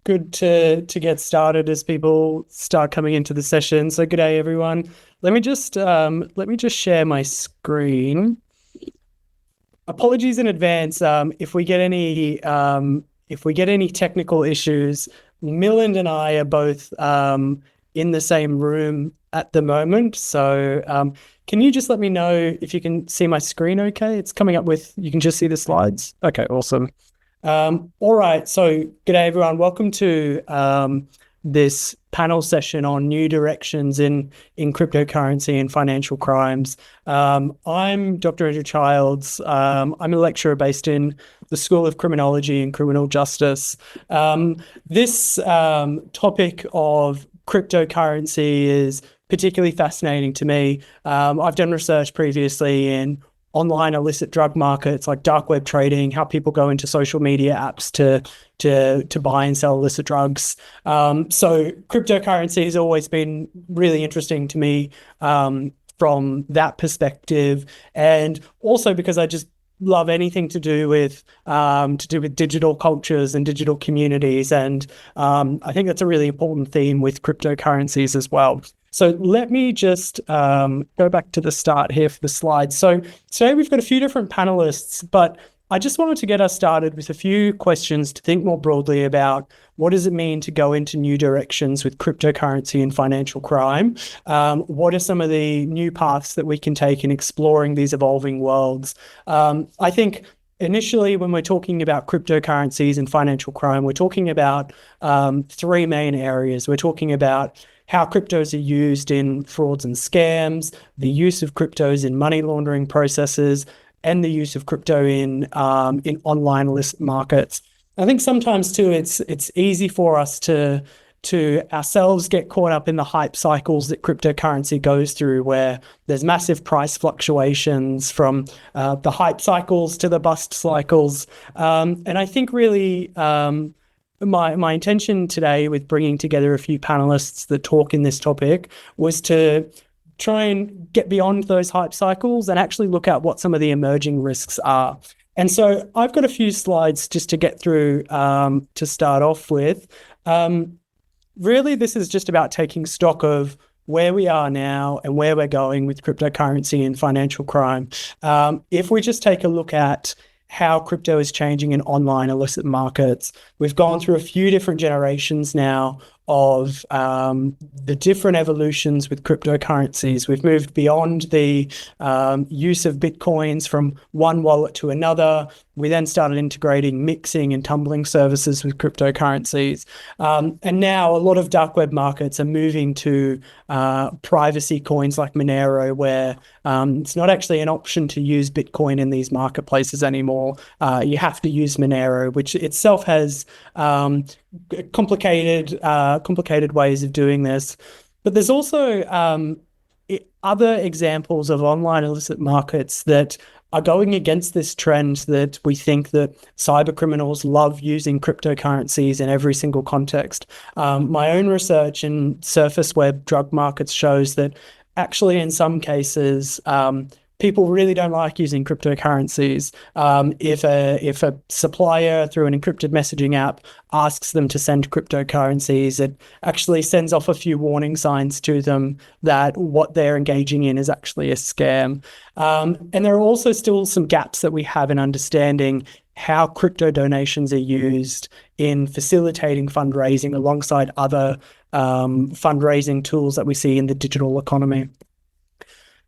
Good to get started as people start coming into the session. So good day, everyone. Let me just share my screen. Apologies in advance if we get any technical issues. Milland and I are both in the same room at the moment. So can you just let me know if you can see my screen okay? It's coming up with, you can just see the slides. Okay, awesome. All right, so g'day everyone. Welcome to this panel session on new directions in cryptocurrency and financial crimes. I'm Dr. Andrew Childs. I'm a lecturer based in the School of Criminology and Criminal Justice. This topic of cryptocurrency is particularly fascinating to me. I've done research previously in online illicit drug markets like dark web trading, how people go into social media apps to buy and sell illicit drugs. So cryptocurrency has always been really interesting to me from that perspective, and also because I just love anything to do with digital cultures and digital communities, and I think that's a really important theme with cryptocurrencies as well. So let me just go back to the start here for the slides. So today we've got a few different panelists, but I just wanted to get us started with a few questions to think more broadly about what does it mean to go into new directions with cryptocurrency and financial crime? What are some of the new paths that we can take in exploring these evolving worlds? I think initially, when we're talking about cryptocurrencies and financial crime, we're talking about three main areas. We're talking about how cryptos are used in frauds and scams, the use of cryptos in money laundering processes, and the use of crypto in online illicit markets. I think sometimes too, it's easy for us to ourselves get caught up in the hype cycles that cryptocurrency goes through, where there's massive price fluctuations from the hype cycles to the bust cycles. And I think really my intention today with bringing together a few panelists that talk in this topic was to try and get beyond those hype cycles and actually look at what some of the emerging risks are. And so I've got a few slides just to get through to start off with. Really, this is just about taking stock of where we are now and where we're going with cryptocurrency and financial crime. If we just take a look at how crypto is changing in online illicit markets, we've gone through a few different generations now of the different evolutions with cryptocurrencies. We've moved beyond the use of Bitcoins from one wallet to another. We then started integrating mixing and tumbling services with cryptocurrencies. And now a lot of dark web markets are moving to privacy coins like Monero, where it's not actually an option to use Bitcoin in these marketplaces anymore. You have to use Monero, which itself has complicated ways of doing this. But there's also other examples of online illicit markets that are going against this trend, that we think that cyber criminals love using cryptocurrencies in every single context. My own research in surface web drug markets shows that actually in some cases, people really don't like using cryptocurrencies. If a supplier through an encrypted messaging app asks them to send cryptocurrencies, it actually sends off a few warning signs to them that what they're engaging in is actually a scam. And there are also still some gaps that we have in understanding how crypto donations are used in facilitating fundraising alongside other fundraising tools that we see in the digital economy.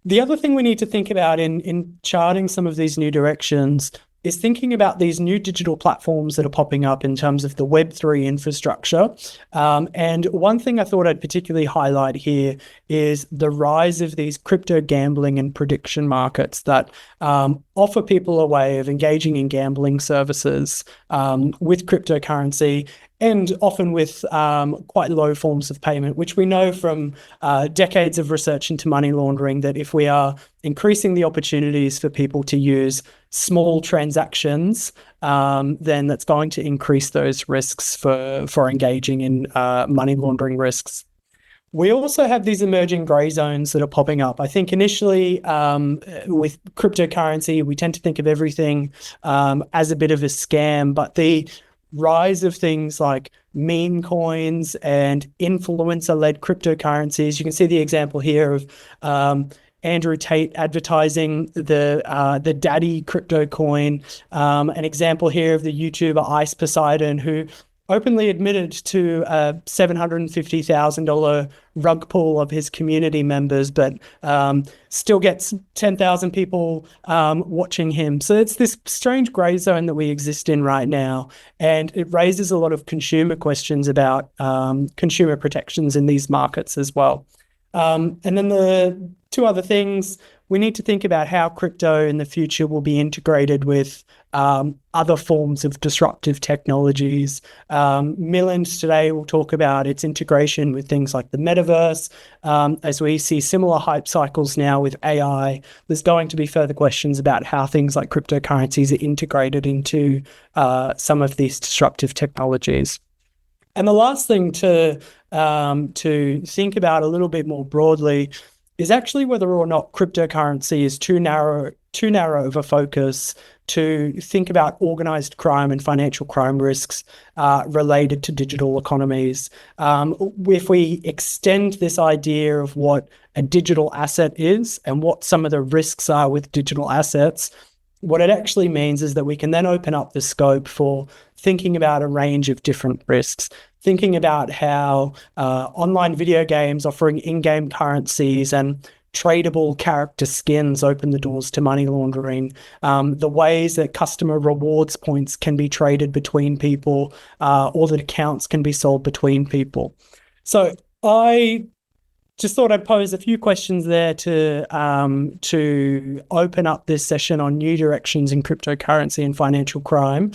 The other thing we need to think about in charting some of these new directions is thinking about these new digital platforms that are popping up in terms of the Web3 infrastructure. And one thing I thought I'd particularly highlight here is the rise of these crypto gambling and prediction markets that offer people a way of engaging in gambling services with cryptocurrency, and often with quite low forms of payment, which we know from decades of research into money laundering, that if we are increasing the opportunities for people to use small transactions, then that's going to increase those risks for engaging in money laundering risks. We also have these emerging grey zones that are popping up. I think initially with cryptocurrency, we tend to think of everything as a bit of a scam, but the rise of things like meme coins and influencer-led cryptocurrencies. You can see the example here of Andrew Tate advertising the Daddy crypto coin. An example here of the YouTuber Ice Poseidon, who openly admitted to a $750,000 rug pull of his community members, but still gets 10,000 people watching him. So it's this strange gray zone that we exist in right now, and it raises a lot of consumer questions about consumer protections in these markets as well. And then the two other things, we need to think about how crypto in the future will be integrated with other forms of disruptive technologies. Milland today will talk about its integration with things like the metaverse. As we see similar hype cycles now with AI, there's going to be further questions about how things like cryptocurrencies are integrated into some of these disruptive technologies. And the last thing to think about a little bit more broadly is actually whether or not cryptocurrency is too narrow of a focus to think about organized crime and financial crime risks related to digital economies. If we extend this idea of what a digital asset is and what some of the risks are with digital assets, what it actually means is that we can then open up the scope for thinking about a range of different risks, thinking about how online video games offering in-game currencies and tradable character skins open the doors to money laundering, the ways that customer rewards points can be traded between people, or that accounts can be sold between people. So I just thought I'd pose a few questions there to open up this session on new directions in cryptocurrency and financial crime.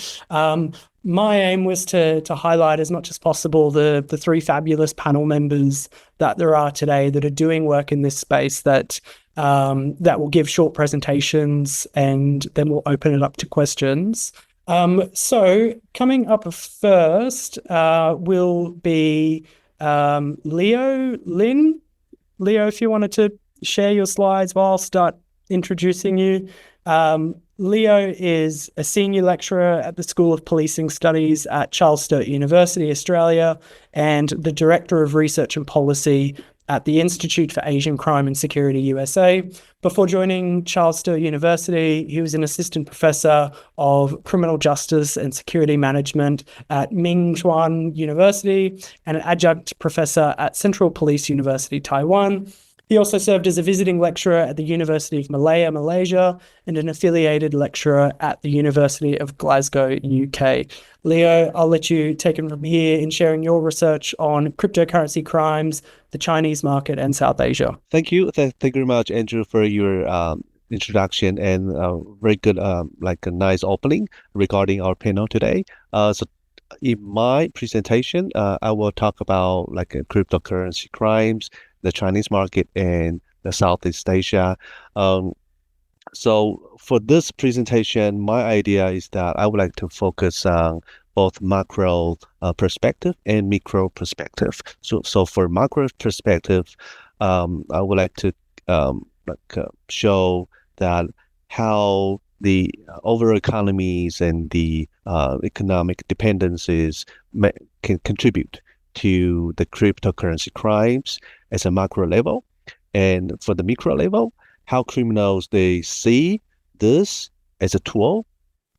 My aim was to highlight as much as possible the three fabulous panel members that there are today that are doing work in this space that will give short presentations, and then we'll open it up to questions. So coming up first will be Lin. Leo, if you wanted to share your slides while I'll start introducing you. Leo is a senior lecturer at the School of Policing Studies at Sturt University, Australia, and the Director of Research and Policy at the Institute for Asian Crime and Security, USA. Before joining Sturt University, he was an assistant professor of criminal justice and security management at Mingchuan University and an adjunct professor at Central Police University, Taiwan. He also served as a visiting lecturer at the University of Malaya, Malaysia, and an affiliated lecturer at the University of Glasgow, UK. Leo, I'll let you take it from here in sharing your research on cryptocurrency crimes, the Chinese market, and South Asia. Thank you. Thank you very much, Andrew, for your introduction and very good, like a nice opening regarding our panel today. So in my presentation, I will talk about like cryptocurrency crimes, the Chinese market, and the Southeast Asia. So for this presentation, my idea is that I would like to focus on both macro perspective and micro perspective. So for macro perspective, I would like to show that how the overall economies and the economic dependencies can contribute to the cryptocurrency crimes as a macro level. And for the micro level, how criminals, they see this as a tool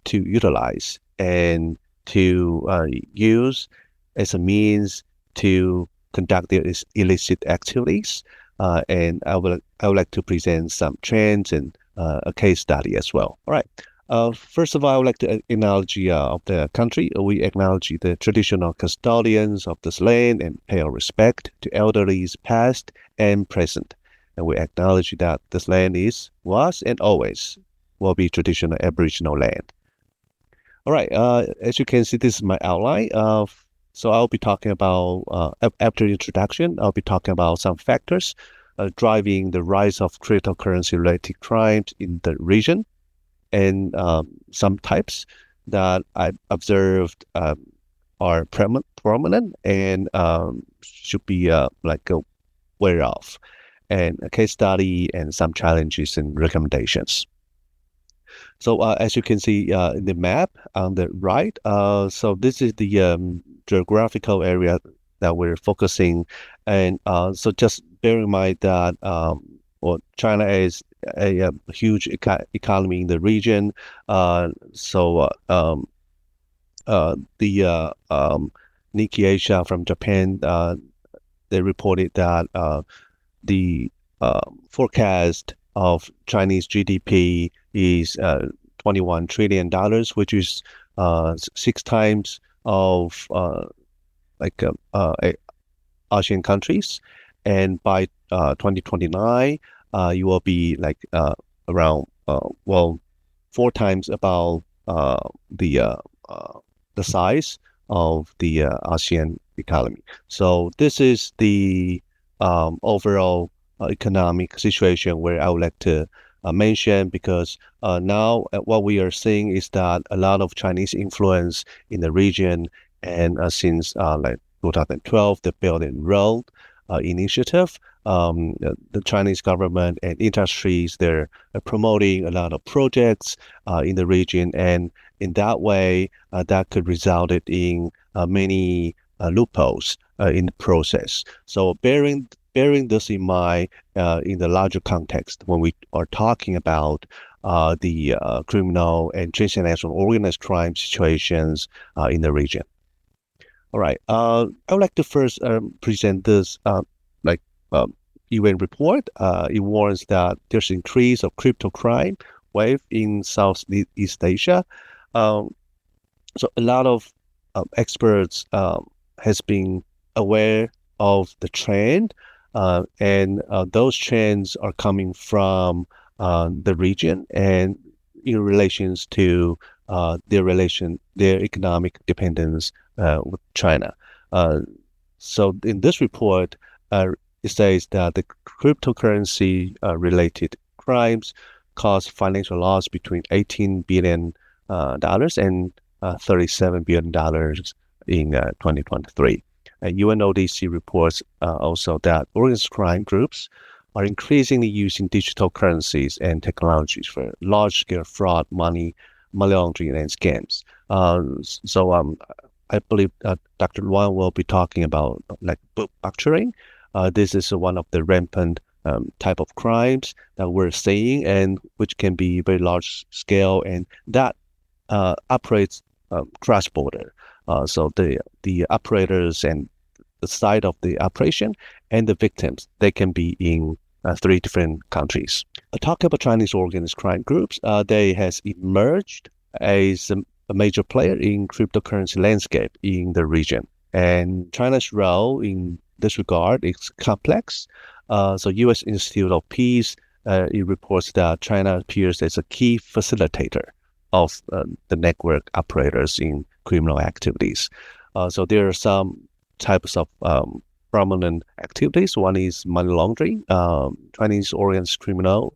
to utilize and to use as a means to conduct their illicit activities. And I would like to present some trends and a case study as well. All right. First of all, I would like to acknowledge of the country. We acknowledge the traditional custodians of this land and pay our respect to elderlies past and present. And we acknowledge that this land was, and always will be traditional Aboriginal land. All right. As you can see, this is my outline. So I'll be talking about, after the introduction, I'll be talking about some factors driving the rise of cryptocurrency-related crimes in the region, and some types that I observed are prominent and should be aware of, and a case study and some challenges and recommendations. So as you can see in the map on the right, so this is the geographical area that we're focusing, and so just bear in mind that well, China is a huge economy in the region. The Nikkei Asia from Japan, they reported that the forecast of Chinese GDP is $21 trillion, which is 6 times of Asian countries. And by 2029, you will be around 4 times about the size of the ASEAN economy. So this is the overall economic situation where I would like to mention, because now what we are seeing is that a lot of Chinese influence in the region, and since 2012, the Belt and Road Initiative, the Chinese government and industries, they're promoting a lot of projects in the region, and in that way, that could result in many loopholes in the process. So bearing this in mind in the larger context, when we are talking about the criminal and transnational organized crime situations in the region. All right. I would like to first present this UN report. It warns that there's increase of crypto crime wave in Southeast Asia. So a lot of experts has been aware of the trend, and those trends are coming from the region and in relations to their economic dependence with China. So in this report, it says that the cryptocurrency related crimes caused financial loss between $18 billion and $37 billion in 2023. And UNODC reports also that organized crime groups are increasingly using digital currencies and technologies for large-scale fraud, money laundering, and scams. I believe Dr. Luan will be talking about book factoring. This is one of the rampant type of crimes that we're seeing, and which can be very large scale, and that operates cross-border. So the operators and the site of the operation and the victims, they can be in 3 different countries. Talking about Chinese organized crime groups, they has emerged as a major player in cryptocurrency landscape in the region. And China's role in this regard is complex. So U.S. Institute of Peace, it reports that China appears as a key facilitator of the network operators in criminal activities. So there are some types of prominent activities. One is money laundering. Chinese organized criminals,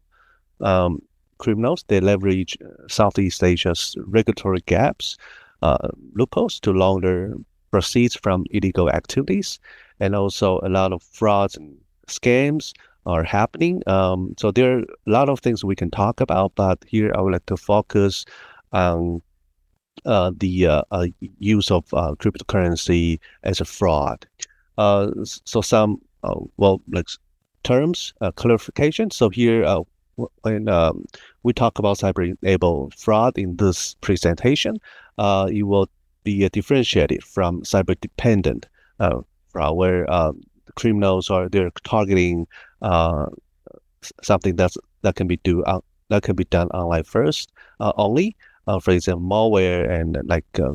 they leverage Southeast Asia's regulatory gaps, loopholes to launder proceeds from illegal activities, and also a lot of frauds and scams are happening. So there are a lot of things we can talk about, but here I would like to focus on the use of cryptocurrency as a fraud. So some terms clarification. So here, when we talk about cyber-enabled fraud in this presentation, it will be differentiated from cyber-dependent fraud, where criminals they're targeting something that can be done online first only. For example, malware and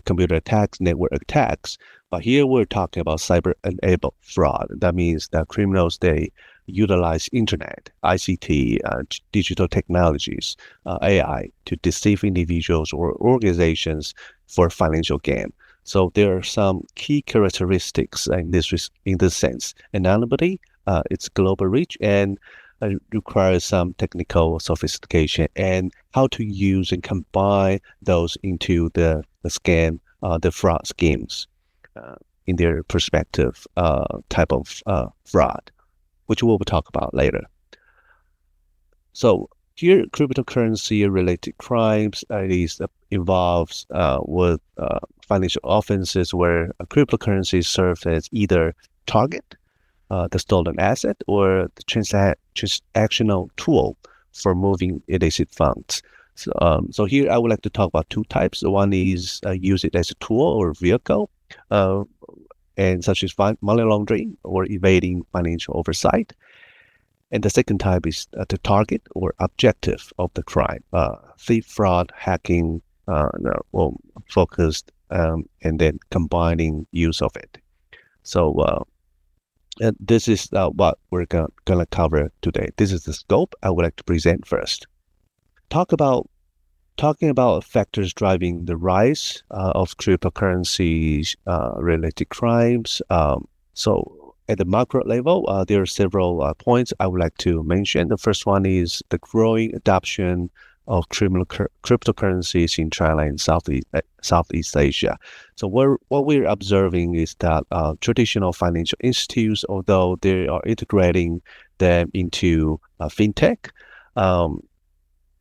computer attacks, network attacks. But here we're talking about cyber-enabled fraud. That means that criminals, they utilize internet, ICT, digital technologies, AI to deceive individuals or organizations for financial gain. So there are some key characteristics in this sense. Anonymity, its global reach, and requires some technical sophistication and how to use and combine those into the fraud schemes in their perspective type of fraud, which we'll talk about later. So here, cryptocurrency-related crimes involves with financial offenses where cryptocurrency serves as either target, the stolen asset, or the transactional tool for moving illicit funds. So here I would like to talk about two types. One is use it as a tool or vehicle, and such as money laundering or evading financial oversight. And the second type is the target or objective of the crime, thief, fraud, hacking, focused, and then combining use of it. So and this is what we're going to cover today. This is the scope I would like to present first. Talking about factors driving the rise of cryptocurrencies related crimes. So at the macro level, there are several points I would like to mention. The first one is the growing adoption of cryptocurrencies in China and Southeast Asia. So what we're observing is that traditional financial institutes, although they are integrating them into fintech,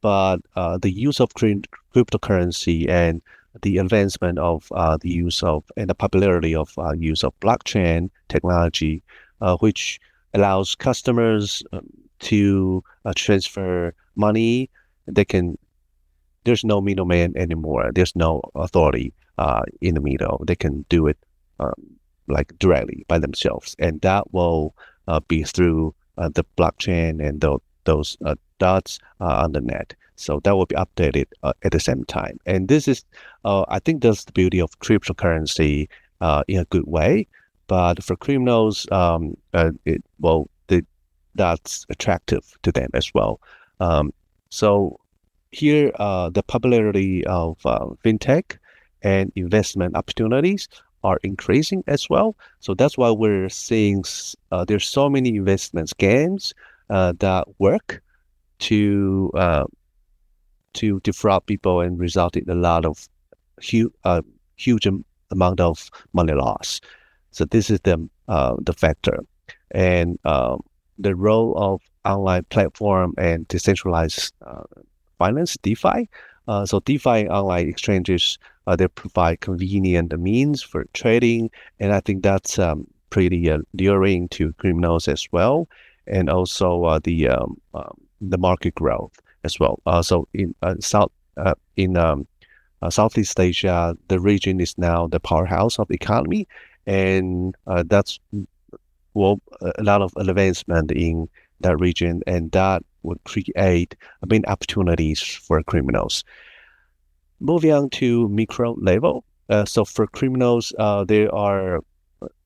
but the use of cryptocurrency and the advancement of the use of and the popularity of use of blockchain technology, which allows customers to transfer money. There's no middleman anymore. There's no authority in the middle. They can do it like directly by themselves, and that will be through the blockchain and those dots on the net. So that will be updated at the same time. And this is, I think that's the beauty of cryptocurrency in a good way. But for criminals, that's attractive to them as well. So here, the popularity of fintech and investment opportunities are increasing as well. So that's why we're seeing there's so many investment scams that work to defraud people and result in a lot of huge amount of money loss. So this is the factor, and the role of online platform and decentralized finance, DeFi. So DeFi and online exchanges, they provide convenient means for trading, and I think that's pretty luring to criminals as well, and also the market growth as well. So in Southeast Asia, the region is now the powerhouse of the economy, and that's a lot of advancement in that region, and that would create many opportunities for criminals. Moving on to micro level. So for criminals, there are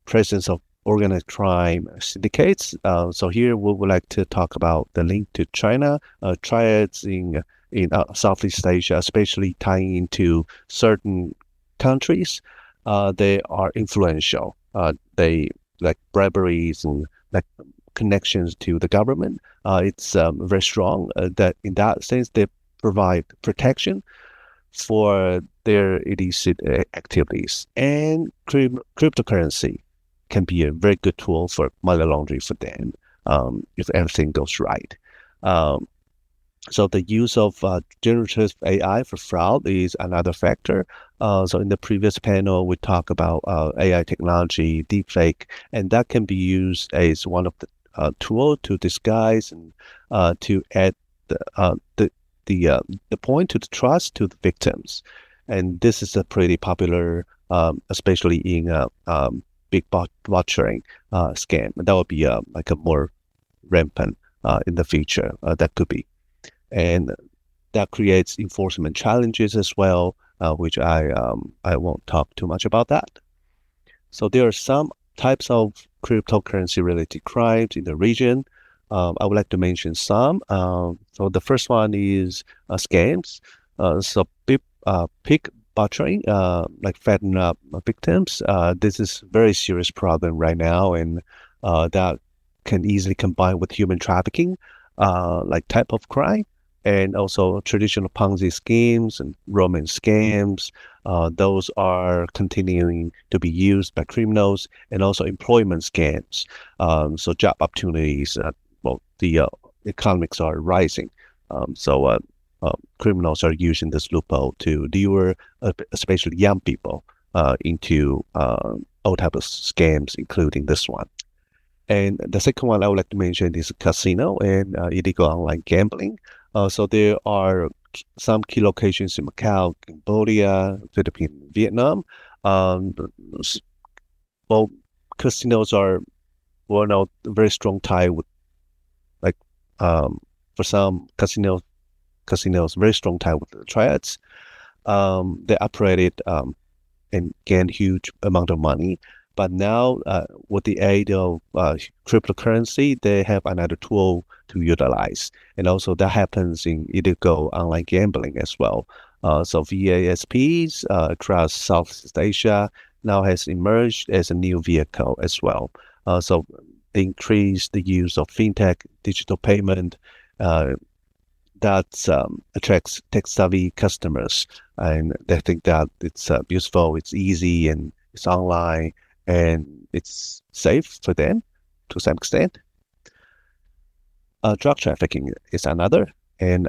presence of organized crime syndicates. So here we would like to talk about the link to China, triads in Southeast Asia, especially tying into certain countries. They are influential. They like briberies and like connections to the government. It's very strong. That in that sense, they provide protection for their illicit activities, and cryptocurrency can be a very good tool for money laundering for them if everything goes right. So the use of generative AI for fraud is another factor. So in the previous panel, we talked about AI technology, deepfake, and that can be used as one of the tool to disguise and to add the point to the trust to the victims. And this is a pretty popular, especially in big botchering scam. That would be like a more rampant in the future. That could be. And that creates enforcement challenges as well, which I won't talk too much about that. So there are some types of cryptocurrency-related crimes in the region. I would like to mention some. So the first one is scams. So pig butchering, like fatten up victims. This is a very serious problem right now, and that can easily combine with human trafficking, like type of crime. And also traditional Ponzi schemes and romance scams. Those are continuing to be used by criminals, and also employment scams. So job opportunities, the economics are rising Criminals are using this loophole to lure, especially young people, into all type of scams, including this one. And the second one I would like to mention is casino and illegal online gambling. So there are some key locations in Macau, Cambodia, Philippines, Vietnam. Well, casinos are very strong tie with like for some casinos very strong tie with the triads. They operated and gained huge amount of money. But now, with the aid of cryptocurrency, they have another tool to utilize. And also that happens in illegal online gambling as well. So VASPs across Southeast Asia now has emerged as a new vehicle as well. So they increase the use of fintech, digital payment, that attracts tech-savvy customers. And they think that it's useful, it's easy, and it's online, and it's safe for them to some extent. Drug trafficking is another, and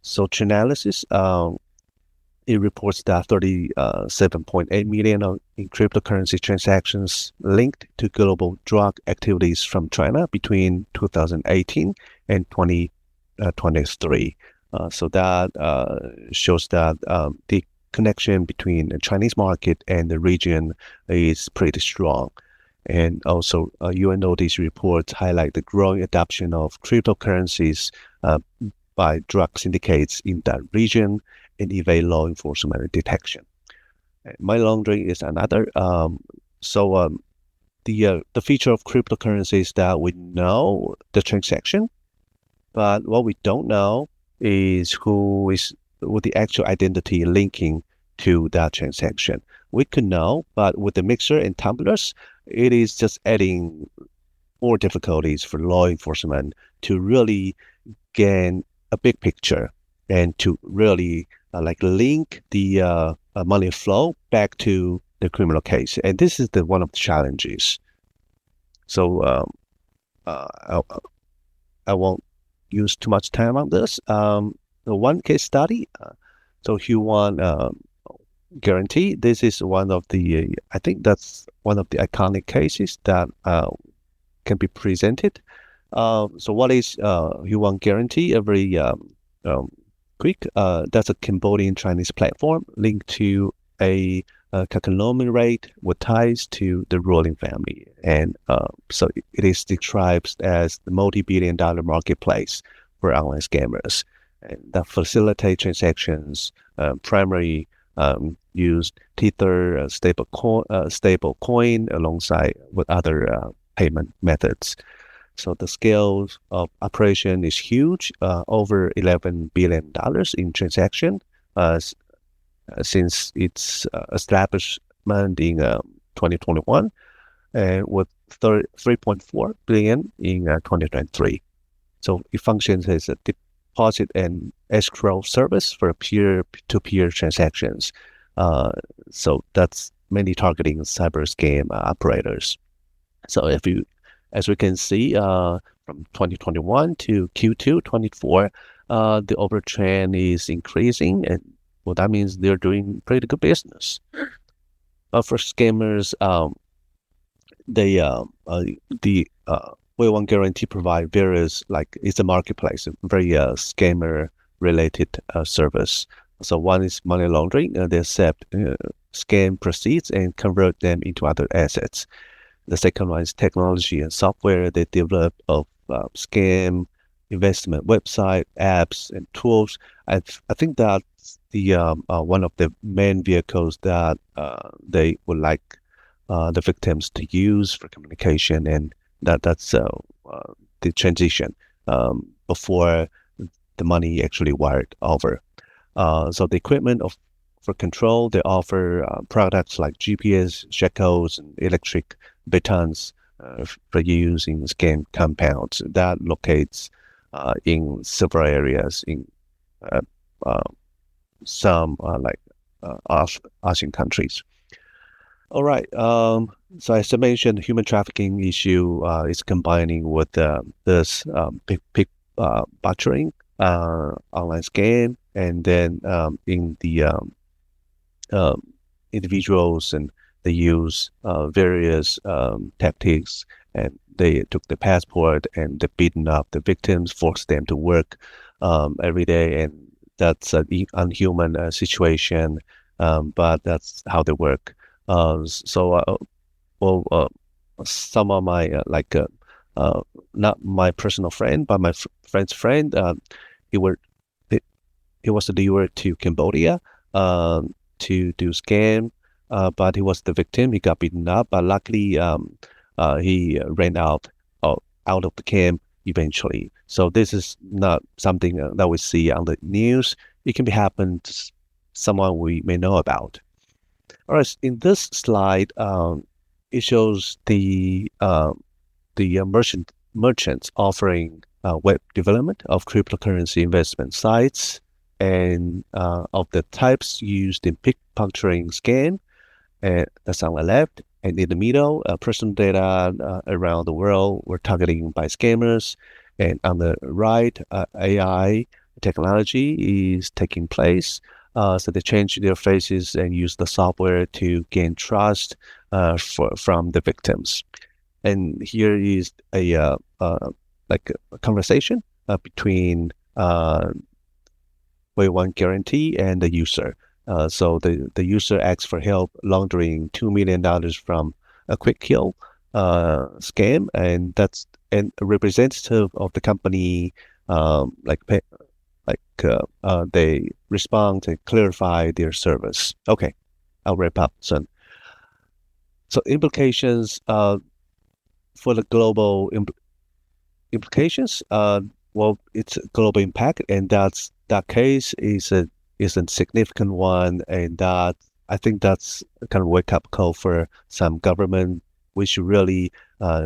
such analysis, it reports that 37.8 million in cryptocurrency transactions linked to global drug activities from China between 2018 and 2023. So that shows that the connection between the Chinese market and the region is pretty strong. And also, UNODC reports highlight the growing adoption of cryptocurrencies by drug syndicates in that region and evade law enforcement detection. Money laundering is another. The feature of cryptocurrency is that we know the transaction, but what we don't know is who is with the actual identity linking to that transaction. We could know, but with the mixer and tumblers, it is just adding more difficulties for law enforcement to really gain a big picture and to really link the money flow back to the criminal case. And this is one of the challenges. So I won't use too much time on this. The one case study, so Huan guarantee. This is one of the, I think that's one of the iconic cases that can be presented. So what is Huan guarantee? A very quick, that's a Cambodian Chinese platform linked to a conglomerate with ties to the ruling family. And so it is described as the multi-billion-dollar marketplace for online scammers. And that facilitate transactions, primarily used Tether stable coin alongside with other payment methods. So the scale of operation is huge, over $11 billion in transaction since its establishment in 2021, and with 3.4 billion in 2023. So it functions as a deposit and escrow service for peer-to-peer transactions. So that's mainly targeting cyber scam operators. So as we can see, from 2021 to Q2 24, the overall trend is increasing, and well, that means they're doing pretty good business. But for scammers, the Way One Guarantee provide various, it's a marketplace, a very scammer related service. So one is money laundering. They accept scam proceeds and convert them into other assets. The second one is technology and software. They develop of scam investment website, apps, and tools. I think that's the one of the main vehicles that they would like the victims to use for communication, and that's the transition before the money actually wired over. So the equipment for control, they offer products like GPS, shackles, and electric batons for use in scam compounds that locates in several areas in some Asian countries. All right. So as I mentioned, human trafficking issue is combining with this butchering, online scam, and then in the individuals, and they use various tactics, and they took the passport and they beaten up the victims, forced them to work every day, and that's an unhuman situation, but that's how they work. Well, some of my not my personal friend, but my friend's friend, he were he, he was delivered to Cambodia to do scam, but he was the victim. He got beaten up, but luckily he ran out of the camp eventually. So this is not something that we see on the news. It can be happen to someone we may know about. All right, in this slide, it shows the merchants offering web development of cryptocurrency investment sites, and of the types used in pickpocketing scam. And that's on the left, and in the middle, personal data around the world were targeting by scammers. And on the right, AI technology is taking place. So they change their faces and use the software to gain trust from the victims. And here is a conversation between Wave1 guarantee and the user. So the user asks for help laundering $2 million from a quick kill scam, and that's a representative of the company they respond and clarify their service. Okay, I'll wrap up soon. So implications for the global implications. Well, it's a global impact, and that case is a significant one, and that I think that's a kind of wake up call for some government. We should really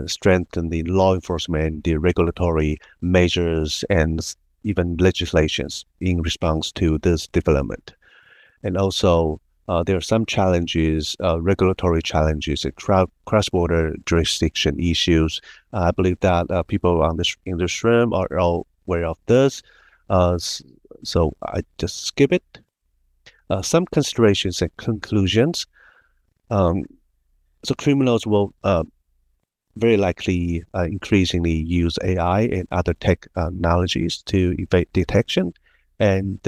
strengthen the law enforcement, the regulatory measures, and even legislations in response to this development. And also, there are some challenges, regulatory challenges, and cross-border jurisdiction issues. I believe that people in this room are all aware of this. So I just skip it. Some considerations and conclusions. So criminals will very likely increasingly use AI and other technologies to evade detection, and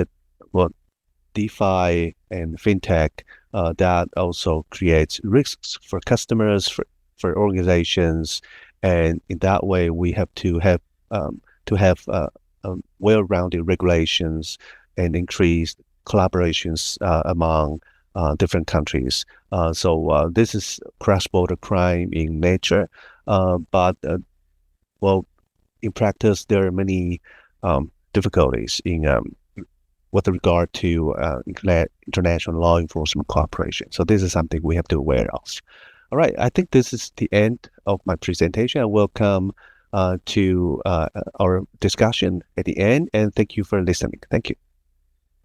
DeFi and fintech that also creates risks for customers, for organizations, and in that way we have to have well-rounded regulations and increased collaborations among different countries. So this is cross-border crime in nature, but in practice there are many difficulties in with regard to international law enforcement cooperation. So this is something we have to be aware of. All right, I think this is the end of my presentation. I welcome to our discussion at the end, and thank you for listening. Thank you.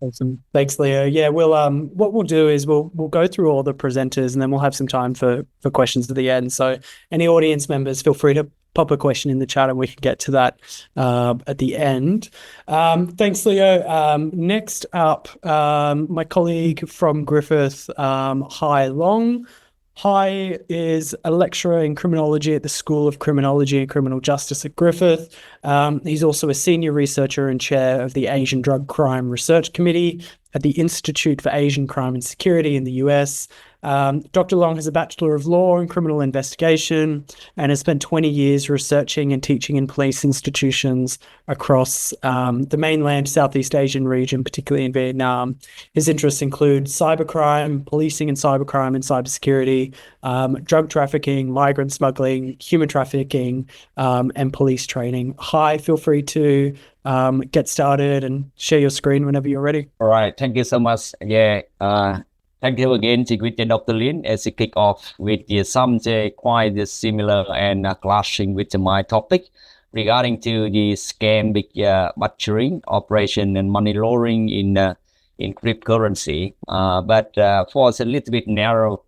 Awesome. Thanks, Leo. Yeah, what we'll do is we'll go through all the presenters, and then we'll have some time for questions at the end. So any audience members, feel free to pop a question in the chat and we can get to that at the end. Thanks, Leo. Next up, my colleague from Griffith, Hai Long. Hai is a lecturer in criminology at the School of Criminology and Criminal Justice at Griffith. He's also a senior researcher and chair of the Asian Drug Crime Research Committee at the Institute for Asian Crime and Security in the US. Dr. Long has a Bachelor of Law in Criminal Investigation and has spent 20 years researching and teaching in police institutions across the mainland Southeast Asian region, particularly in Vietnam. His interests include cybercrime, policing and cybersecurity, drug trafficking, migrant smuggling, human trafficking, and police training. Hi, feel free to get started and share your screen whenever you're ready. All right, thank you so much. Yeah, thank you again, Dr. Lin, as a kick off with the subject quite similar and clashing with my topic regarding to the scam, butchering operation and money laundering in cryptocurrency. But for a little bit narrow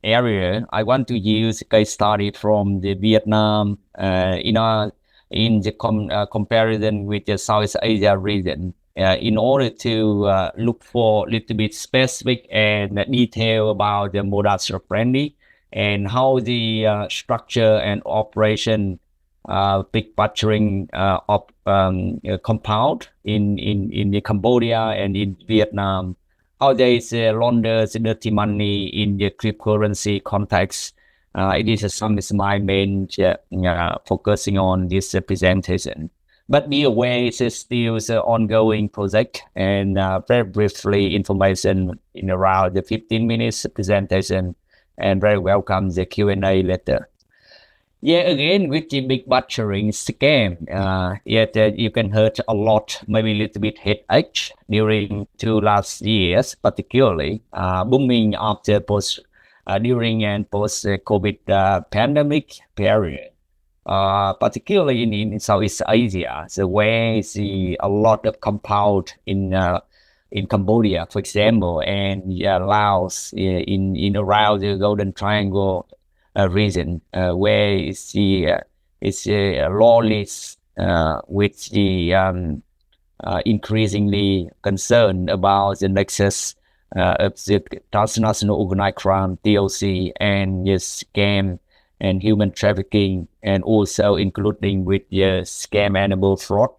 area, I want to use a case study from the Vietnam. in the comparison with the Southeast Asia region. In order to look for a little bit specific and detail about the modus operandi and how the structure and operation big butchering compound in the Cambodia and in Vietnam, how they launder the dirty money in the cryptocurrency context. It is some is my main focusing on this presentation. But be aware, it's still an ongoing project, and very briefly information in around the 15 minutes presentation, and very welcome the Q&A later. Yeah, again, with the big butchering scam, you can hurt a lot, maybe a little bit headache during 2 last years, particularly booming after during and post COVID pandemic period. Particularly in Southeast Asia, so where you see a lot of compound in Cambodia, for example, and Laos, in around the Golden Triangle region, where you see it's lawless, with the increasingly concerned about the nexus of the transnational organized crime, TOC, and the scam and human trafficking, and also including with the scam animal fraud.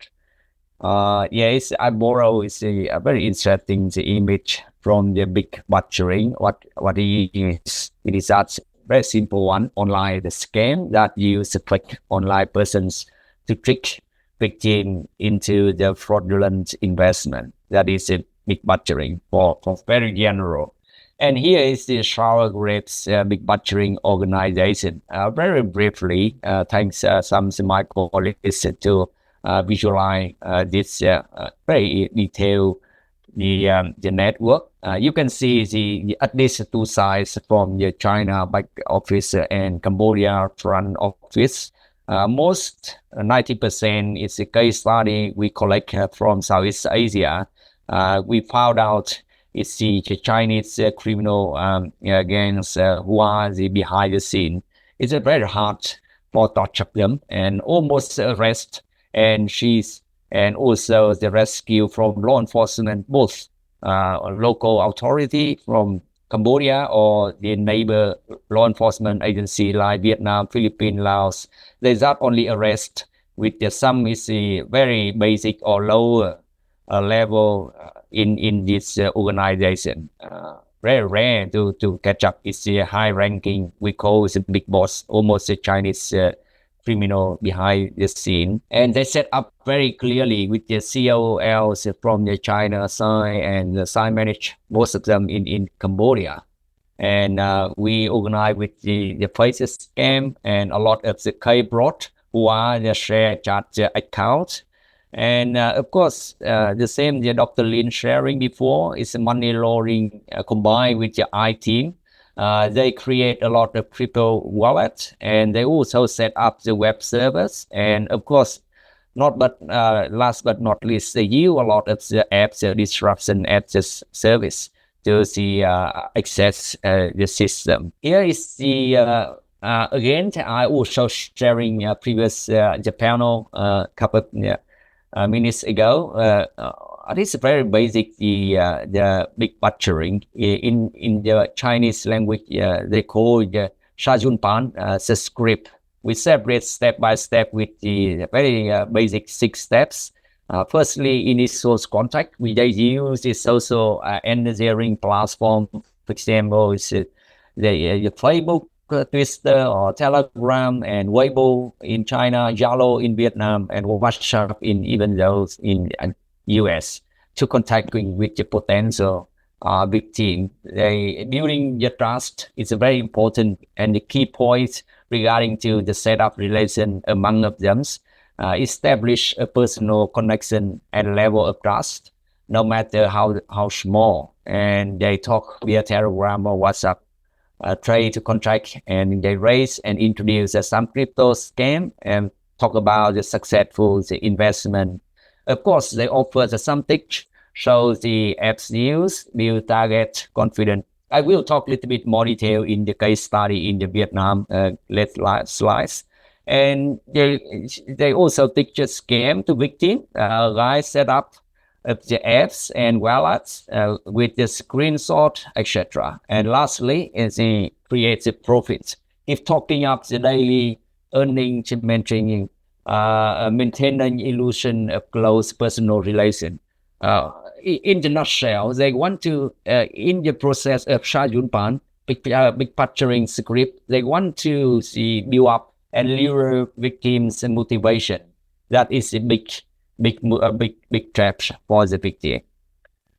I borrow is a very interesting image from the big butchering. What it is? It is a very simple one online, the scam that use fake online persons to trick victim into the fraudulent investment. That is a big butchering for very general. And here is the Sour Grapes big butchering organization. Very briefly, thanks some of my colleagues to visualize this very detailed the network. You can see at least 2 sides from the China back office and Cambodia front office. Most 90% is a case study we collect from Southeast Asia. We found out it's the Chinese criminal gangs who are behind the scene. It's very hard for torture them and almost arrest and seize, and also the rescue from law enforcement, both local authority from Cambodia or the neighbor law enforcement agency like Vietnam, Philippines, Laos. They not only arrest with some is very basic or lower level in this organization. Very rare to catch up. It's a high ranking, we call it a big boss, almost a Chinese criminal behind the scene. And they set up very clearly with the COLs from the China side, and the side manage most of them in Cambodia. And we organize with the faces scam and a lot of the K-bot who are the share chat account. And of course, the same the Dr. Lin sharing before is money laundering combined with the I-team. They create a lot of crypto wallets, and they also set up the web servers. And of course, last but not least, they use a lot of the apps, disruption at the service to access the system. Here is the again, I also sharing previous the panel couple minutes ago. It is very basic, the big butchering. In the Chinese language, they call the Shajunpan, the script. We separate step by step with the very basic 6 steps. Firstly, initial contact. We use the social engineering platform. For example, it's the Facebook, Twitter, or Telegram, and Weibo in China, Yalo in Vietnam, and WhatsApp in even those in US, to contacting with the potential victim. Building the trust is very important, and the key points regarding to the setup relation among of them. Establish a personal connection and level of trust, no matter how small. And they talk via Telegram or WhatsApp. Try to contract, and they raise and introduce some crypto scam and talk about the successful investment. Of course, they offer some tips, show the apps use, build target confident. I will talk a little bit more detail in the case study in the Vietnam slides. And they also teach a scam to victim. Guys set up the apps and wallets with the screenshot, etc. And lastly, is the creative profits. If talking up the daily earning, maintaining illusion of close personal relation. In the nutshell, they want to, in the process of Shah Yunpan, big picturing script, they want to see build up and lure victims' motivation. That is a big trap for the victim.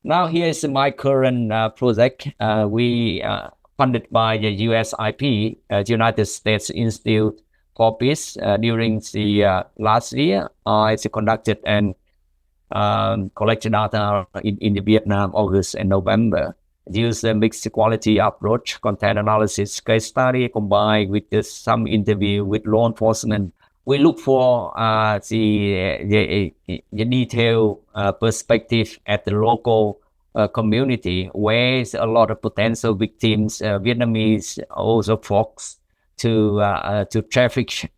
Now here is my current project. We funded by the USIP, United States Institute for Peace, during the last year. It's conducted and collected data in the Vietnam, August and November. Use a mixed quality approach, content analysis, case study combined with some interview with law enforcement. We look for the detailed perspective at the local community, where there's a lot of potential victims, Vietnamese, also folks to traffic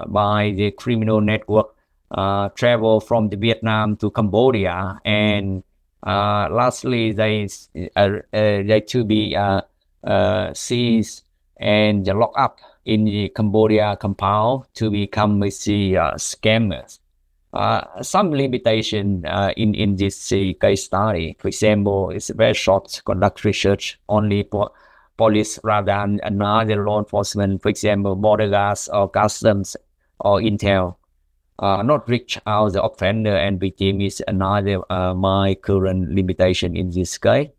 by the criminal network, travel from the Vietnam to Cambodia, and lastly, they to be seized and locked up in the Cambodia compound to become the scammers. Some limitation in this case study. For example, it's very short, conduct research only for police rather than another law enforcement, for example, border guards or customs or intel. Not reach out the offender and victim is another my current limitation in this case.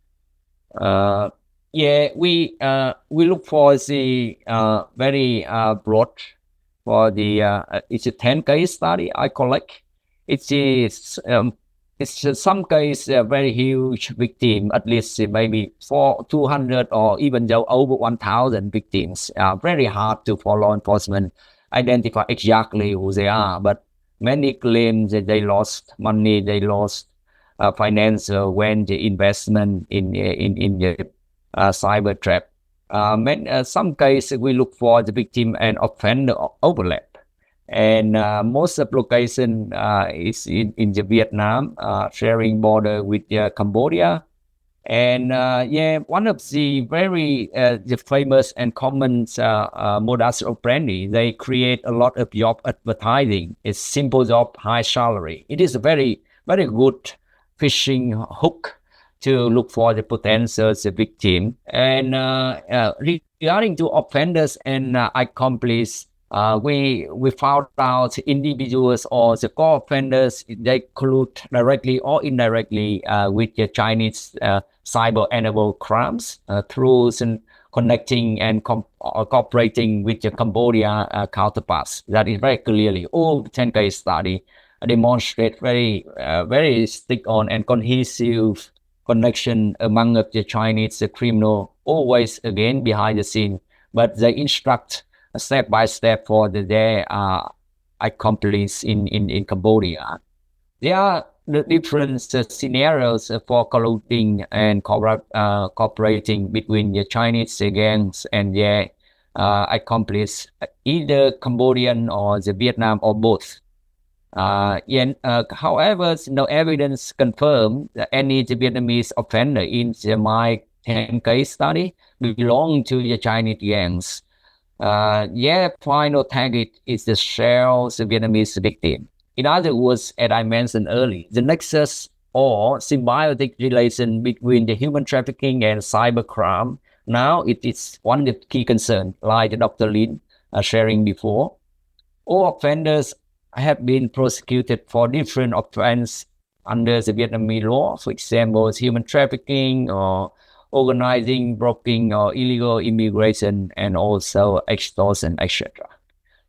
We look for the very broad for the it's a 10 case study I collect. It's some case very huge victim, at least maybe 200 or even though over 1,000 victims. Very hard to for law enforcement identify exactly who they are, but many claim that they lost money, they lost financial when the investment in the cyber trap. Some cases we look for the victim and offender overlap. And most of location is in the Vietnam, sharing border with Cambodia. And one of the very the famous and common modus operandi, they create a lot of job advertising. It's simple job, high salary. It is a very, very good fishing hook to look for the potential victim. And regarding to offenders and accomplices, we found out individuals or the co-offenders, they collude directly or indirectly with the Chinese cyber-enabled crimes through connecting and cooperating with the Cambodia counterparts. That is very clearly all 10 case study demonstrate very stick on and cohesive connection among the Chinese criminal, always again behind the scene, but they instruct step by step for their accomplices in Cambodia. There are the different scenarios for colluding and cooperating between the Chinese gangs and their accomplices, either Cambodian or the Vietnam or both. However, no evidence confirmed that any Vietnamese offender in my 10 case study belong to the Chinese gangs. Their final target is the Shell's Vietnamese victim. In other words, as I mentioned earlier, the nexus or symbiotic relation between the human trafficking and cybercrime, now it is one of the key concerns, like Dr. Lin sharing before. All offenders have been prosecuted for different offenses under the Vietnamese law, for example, human trafficking or organizing, broking, or illegal immigration, and also extortion, etc.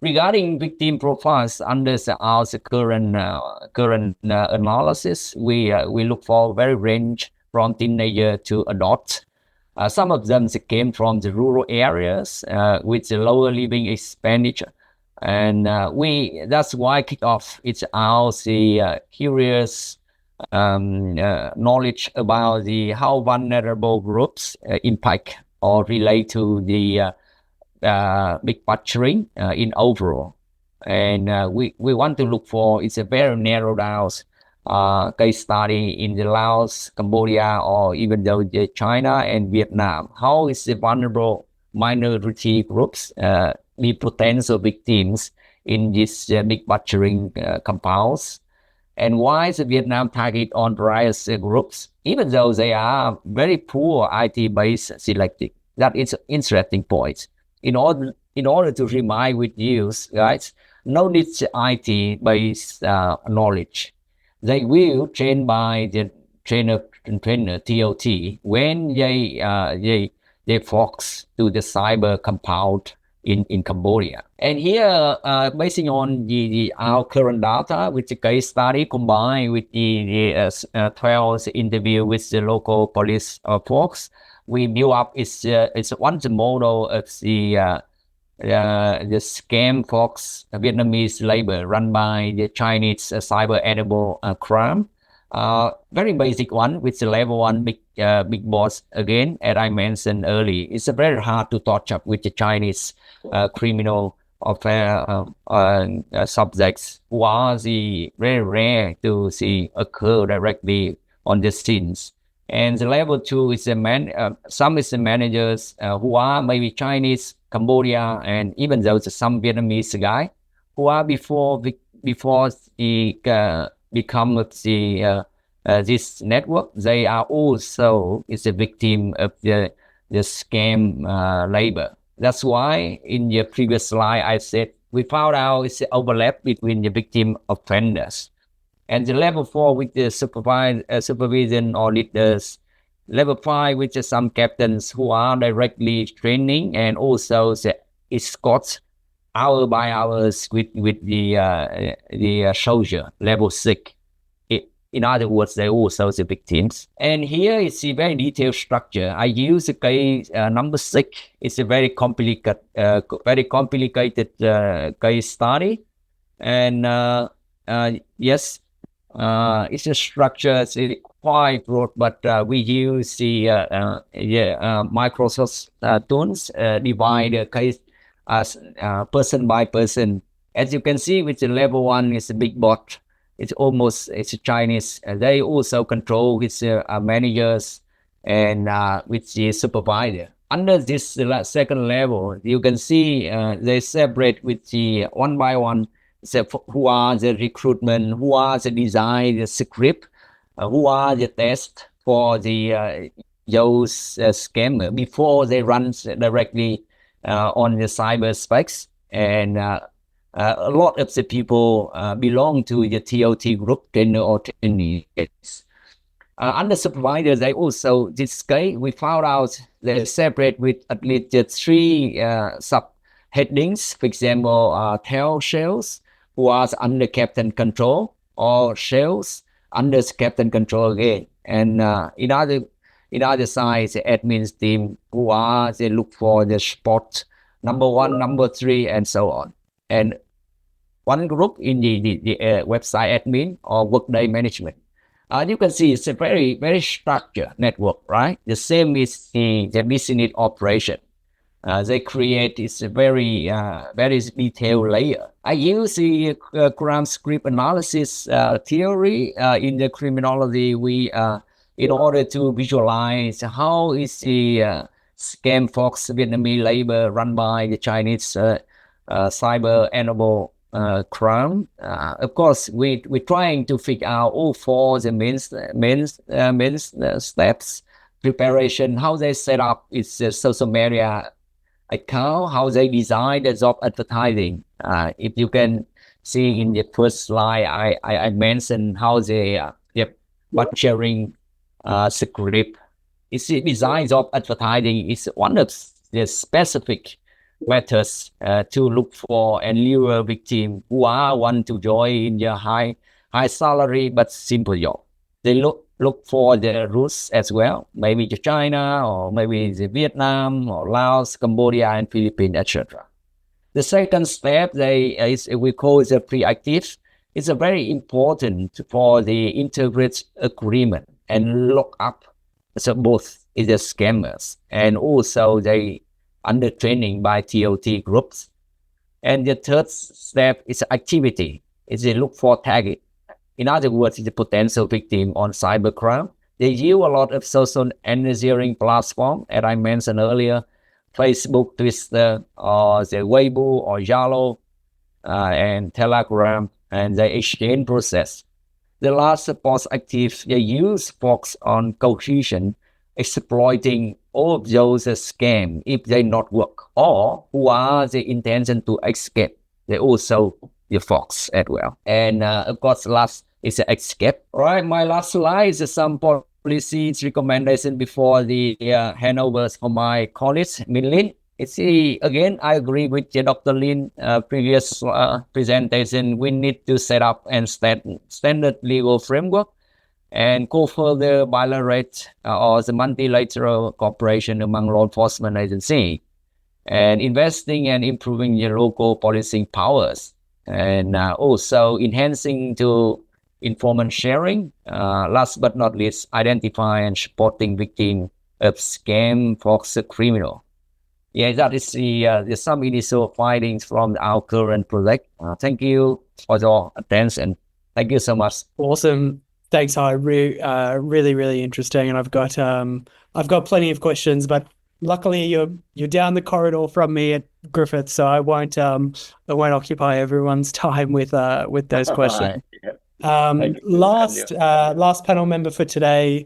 Regarding victim profiles under our current analysis, we look for very range from teenager to adult. Some of them came from the rural areas with the lower living expenditure, and that's why kick off it's our curious knowledge about how vulnerable groups impact or relate to the big picturing in overall. And we want to look for, it's a very narrow down case study in the Laos, Cambodia, or even though China and Vietnam. How is the vulnerable minority groups be potential victims in these big butchering compounds? And why is Vietnam target on various groups, even though they are very poor IT-based selected? That is an interesting point. In order to remind with you guys, no need IT-based knowledge. They will train by the trainer TOT when they focus to the cyber compound in Cambodia. And here, basing on our current data with the case study combined with the 12 interview with the local police folks, we build up it's one the model of the scam fox Vietnamese labor run by the Chinese cyber animal crime. Very basic one with the level 1 big boss again, as I mentioned earlier. It's very hard to touch up with the Chinese criminal affair subjects who are very rare to see occur directly on the scenes. And the level 2 is some is the managers who are maybe Chinese, Cambodia, and even though some Vietnamese guy who are before he become this network, they are also is a victim of the scam labor. That's why in the previous slide I said we found out it's the overlap between the victim offenders. And the level 4 with the supervision or leaders. Level 5 with some captains who are directly training and also the escorts hour by hours with the soldier. Level 6. In other words, they also the victims. And here is a very detailed structure. I use the case number 6. It's a very complicated case study. And yes, it's a structure. It's quite broad, but we use the Microsoft tools divide the case as person by person. As you can see, with the level 1 is a big bot. It's a Chinese. They also control with managers and with the supervisor. Under this second level, you can see they separate with the one by one. So who are the recruitment, who are the design, the script, who are the test for the those scammer before they run directly on the cyberspace. And a lot of the people belong to the TOT group, trainer or trainees. Under supervisors, they also, this case, we found out they separate with at least 3 subheadings. For example, tail shells, who are under captain control, or shells under captain control again. And in other sides, the admins team, who are, they look for the spot number 1, number 3, and so on. And one group in the website admin or workday management. You can see it's a very, very structured network, right? The same is the business operation. They create this very, very detailed layer. I use the crime script analysis theory in the criminology. We, in order to visualize how is the scam fox Vietnamese labor run by the Chinese cyber animal crime. Of course, we're trying to figure out all 4 the main steps. Preparation, how they set up its social media account, how they design the job advertising. If you can see in the first slide, I mentioned how they butchering script. It's the design job advertising is one of the specific methods to look for and lure victims who are want to join in your high salary but simple job. They look for the roots as well, maybe to China or maybe the Vietnam or Laos, Cambodia, and Philippines, etc. The second step we call it a pre-active. It's a very important for the integrate agreement and lock up. So both is the scammers and also they under training by TOT groups. And the third step is activity. It's a look for target. In other words, it's a potential victim on cybercrime. They use a lot of social engineering platform, as I mentioned earlier, Facebook, Twitter, or the Weibo or Yalo, and Telegram, and the exchange process. The last post-active, they use focus on cohesion, exploiting all of those scams if they not work, or who are the intention to escape. They also the fox as well. And of course, last is the escape. All right, my last slide is some policies recommendation before the handovers for my colleague, Lin. Again, I agree with Dr. Lin previous presentation. We need to set up and standard legal framework and go further bilateral or the multilateral cooperation among law enforcement agencies, and investing and improving your local policing powers, and also enhancing to information sharing. Last but not least, identify and supporting victims of scam, fox, criminal. Yeah, that is the some initial findings from our current project. Thank you for your attention. Thank you so much. Awesome. Thanks, Hai. Really, really interesting. And I've got plenty of questions, but luckily you're down the corridor from me at Griffith, so I won't occupy everyone's time with those questions. Last panel member for today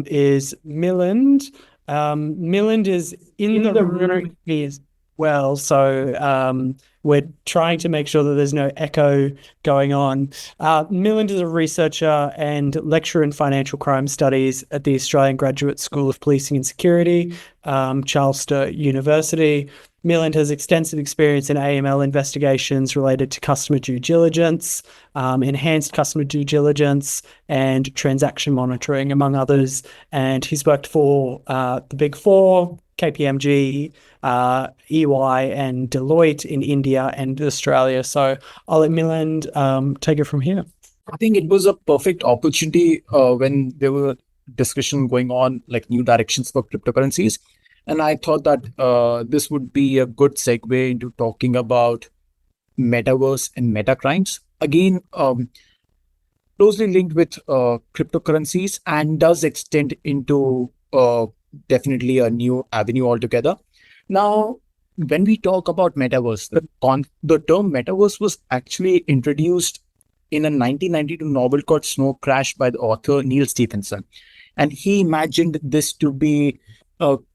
is Milind. Milind is in the room as well, so we're trying to make sure that there's no echo going on. Milind is a researcher and lecturer in financial crime studies at the Australian Graduate School of Policing and Security, Sturt University. Milind has extensive experience in AML investigations related to customer due diligence, enhanced customer due diligence, and transaction monitoring, among others. And he's worked for the Big Four, KPMG, EY, and Deloitte in India and Australia. So I'll let Milind take it from here. I think it was a perfect opportunity when there were discussion going on, like new directions for cryptocurrencies. And I thought that this would be a good segue into talking about metaverse and meta crimes. Again, closely linked with cryptocurrencies and does extend into definitely a new avenue altogether. Now, when we talk about metaverse, the term metaverse was actually introduced in a 1992 novel called Snow Crash by the author Neil Stephenson. And he imagined this to be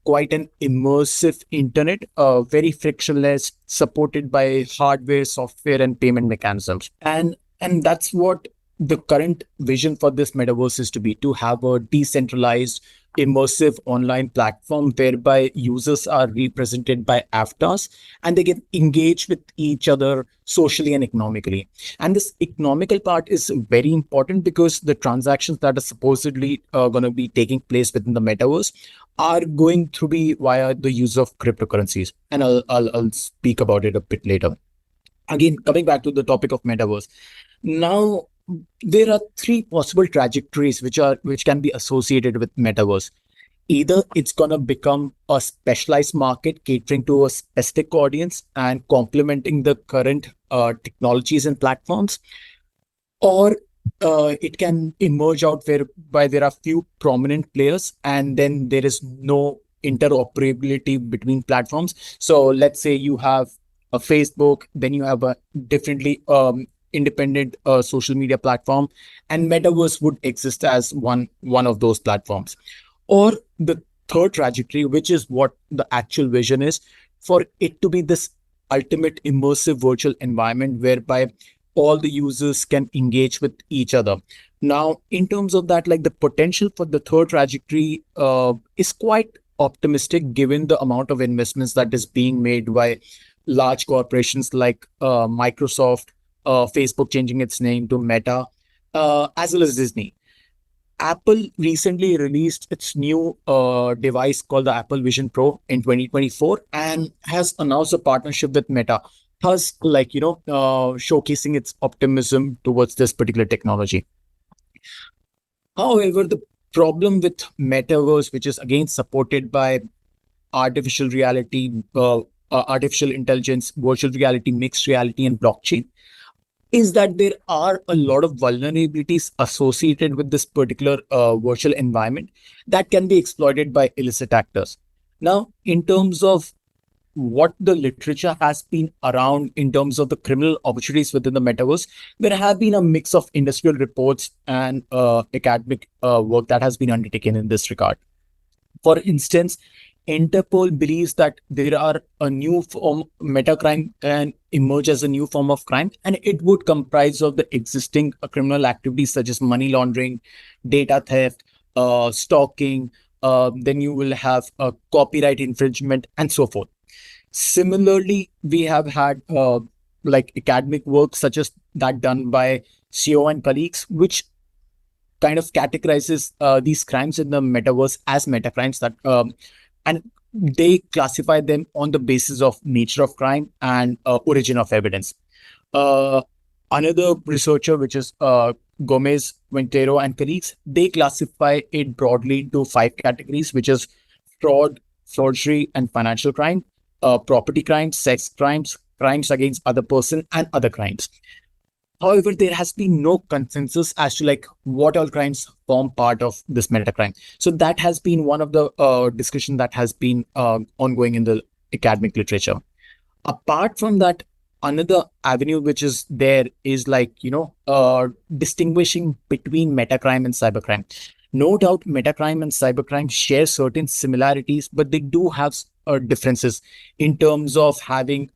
quite an immersive internet, very frictionless, supported by hardware, software, and payment mechanisms. And that's what the current vision for this metaverse is to be, to have a decentralized, immersive online platform whereby users are represented by avatars and they can engage with each other socially and economically. And this economical part is very important because the transactions that are supposedly going to be taking place within the metaverse are going to be via the use of cryptocurrencies. And I'll speak about it a bit later. Again, coming back to the topic of metaverse. Now, there are three possible trajectories which can be associated with metaverse. Either it's going to become a specialized market catering to a specific audience and complementing the current technologies and platforms, or it can emerge out whereby there are few prominent players and then there is no interoperability between platforms. So let's say you have a Facebook, then you have a differently independent social media platform, and metaverse would exist as one of those platforms. Or the third trajectory, which is what the actual vision is, for it to be this ultimate immersive virtual environment whereby all the users can engage with each other. Now, in terms of that, like the potential for the third trajectory is quite optimistic given the amount of investments that is being made by large corporations like Microsoft, Facebook changing its name to Meta, as well as Disney. Apple recently released its new device called the Apple Vision Pro in 2024 and has announced a partnership with Meta, thus showcasing its optimism towards this particular technology. However, the problem with metaverse, which is again supported by artificial reality, artificial intelligence, virtual reality, mixed reality, and blockchain, is that there are a lot of vulnerabilities associated with this particular virtual environment that can be exploited by illicit actors. Now, in terms of what the literature has been around in terms of the criminal opportunities within the metaverse, there have been a mix of industrial reports and academic work that has been undertaken in this regard. For instance, Interpol believes that there are a new form, metacrime can emerge as a new form of crime, and it would comprise of the existing criminal activities such as money laundering, data theft, stalking. Then you will have copyright infringement and so forth. Similarly, we have had like academic work such as that done by CEO and colleagues, which kind of categorizes these crimes in the metaverse as metacrimes that and they classify them on the basis of nature of crime and origin of evidence. Another researcher, which is Gomez, Quintero, and colleagues, they classify it broadly into 5 categories, which is fraud, forgery, and financial crime, property crimes, sex crimes, crimes against other person, and other crimes. However, there has been no consensus as to like what all crimes form part of this metacrime. So that has been one of the discussion that has been ongoing in the academic literature. Apart from that, another avenue which is there is like, distinguishing between metacrime and cybercrime. No doubt, metacrime and cybercrime share certain similarities, but they do have differences in terms of having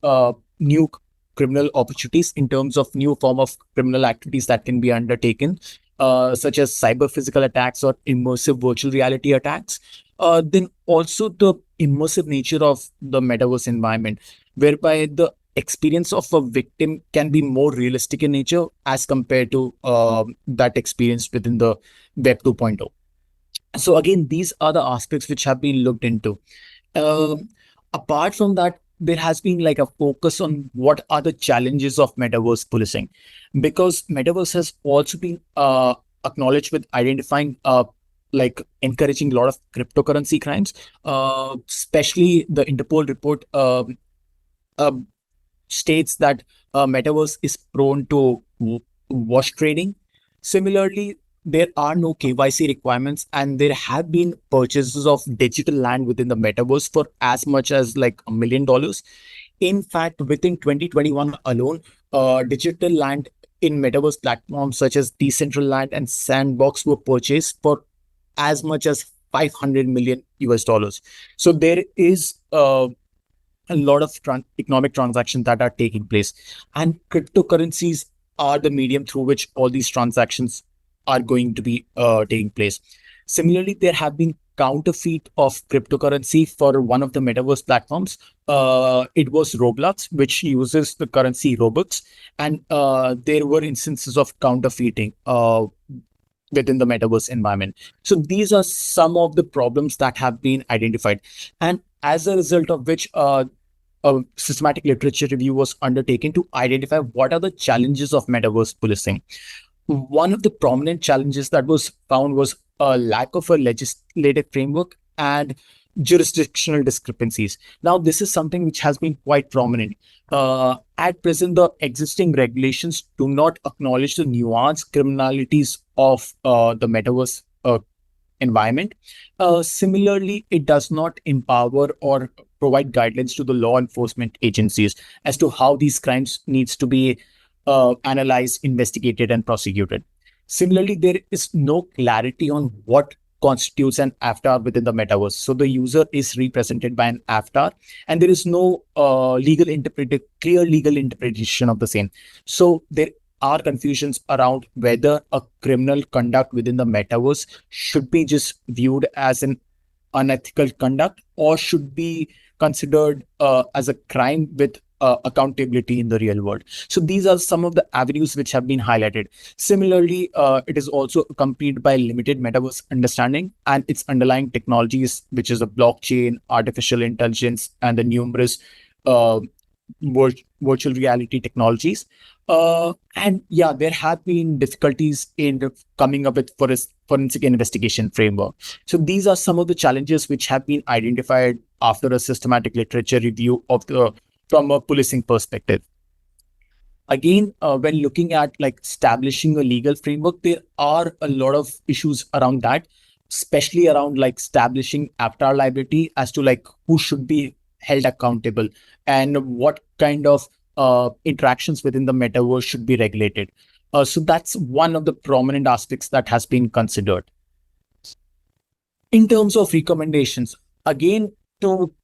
new criminal opportunities, in terms of new form of criminal activities that can be undertaken, such as cyber physical attacks or immersive virtual reality attacks. Then also the immersive nature of the metaverse environment, whereby the experience of a victim can be more realistic in nature as compared to that experience within the Web 2.0. So again, these are the aspects which have been looked into. Apart from that, there has been like a focus on what are the challenges of metaverse policing, because metaverse has also been acknowledged with identifying like encouraging a lot of cryptocurrency crimes, especially the Interpol report states that metaverse is prone to wash trading. Similarly, there are no KYC requirements, and there have been purchases of digital land within the metaverse for as much as like $1 million. In fact, within 2021 alone, digital land in metaverse platforms such as Decentraland and Sandbox were purchased for as much as $500 million US. So there is a lot of economic transactions that are taking place, and cryptocurrencies are the medium through which all these transactions are going to be taking place. Similarly, there have been counterfeit of cryptocurrency for one of the metaverse platforms. It was Roblox, which uses the currency Robux, and there were instances of counterfeiting within the metaverse environment. So these are some of the problems that have been identified, and as a result of which a systematic literature review was undertaken to identify what are the challenges of metaverse policing. One of the prominent challenges that was found was a lack of a legislative framework and jurisdictional discrepancies. Now, this is something which has been quite prominent. At present, the existing regulations do not acknowledge the nuanced criminalities of the metaverse environment. Similarly, it does not empower or provide guidelines to the law enforcement agencies as to how these crimes needs to be analyzed, investigated, and prosecuted. Similarly, there is no clarity on what constitutes an avatar within the metaverse. So the user is represented by an avatar, and there is no clear legal interpretation of the same. So there are confusions around whether a criminal conduct within the metaverse should be just viewed as an unethical conduct or should be considered as a crime with accountability in the real world. So these are some of the avenues which have been highlighted. Similarly, it is also accompanied by limited metaverse understanding and its underlying technologies, which is a blockchain, artificial intelligence, and the numerous virtual reality technologies. And yeah, there have been difficulties in coming up with forensic investigation framework. So these are some of the challenges which have been identified after a systematic literature review from a policing perspective. Again, when looking at like establishing a legal framework, there are a lot of issues around that, especially around like establishing avatar liability as to like who should be held accountable and what kind of interactions within the metaverse should be regulated. So that's one of the prominent aspects that has been considered. In terms of recommendations, again, to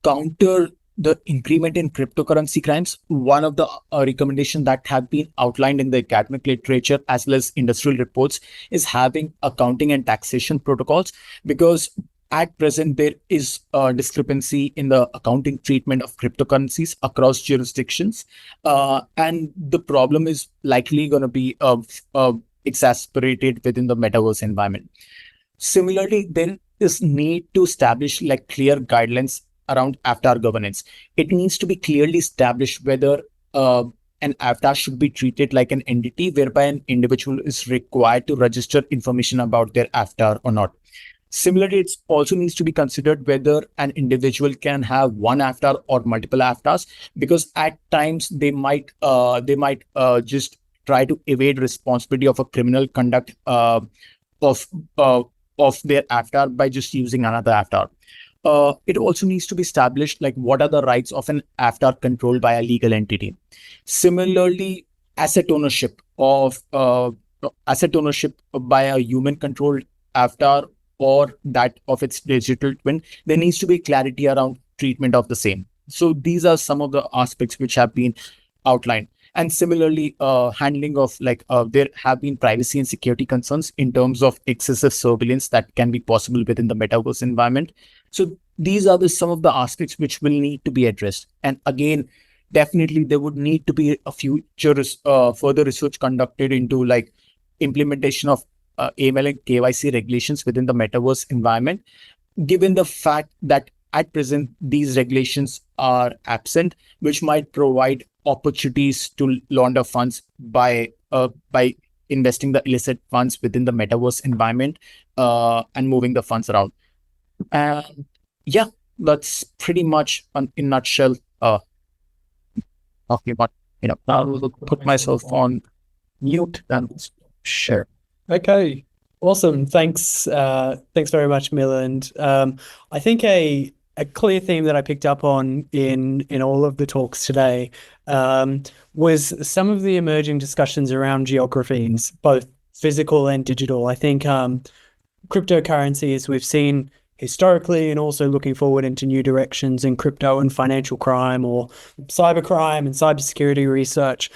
counter the increment in cryptocurrency crimes, one of the recommendations that have been outlined in the academic literature as well as industrial reports is having accounting and taxation protocols, because at present there is a discrepancy in the accounting treatment of cryptocurrencies across jurisdictions, and the problem is likely going to be exacerbated within the metaverse environment. Similarly, there is need to establish like clear guidelines around avatar governance. It needs to be clearly established whether an avatar should be treated like an entity whereby an individual is required to register information about their avatar or not. Similarly, it also needs to be considered whether an individual can have one avatar or multiple avatars, because at times they might just try to evade responsibility of a criminal conduct of their avatar by just using another avatar. It also needs to be established like what are the rights of an avatar controlled by a legal entity. Similarly, asset ownership by a human controlled avatar or that of its digital twin, there needs to be clarity around treatment of the same. So these are some of the aspects which have been outlined. And similarly, handling of there have been privacy and security concerns in terms of excessive surveillance that can be possible within the metaverse environment. So these are some of the aspects which will need to be addressed. And again, definitely there would need to be a future further research conducted into like implementation of AML and KYC regulations within the metaverse environment, given the fact that at present these regulations are absent, which might provide opportunities to launder funds by investing the illicit funds within the metaverse environment and moving the funds around. And yeah, that's pretty much in nutshell. Okay, but I'll put myself on mute and share. Okay, awesome. Thanks very much, Milind. I think a clear theme that I picked up on in all of the talks today was some of the emerging discussions around geographies, both physical and digital. I think cryptocurrencies we've seen historically, and also looking forward into new directions in crypto and financial crime or cybercrime and cybersecurity research.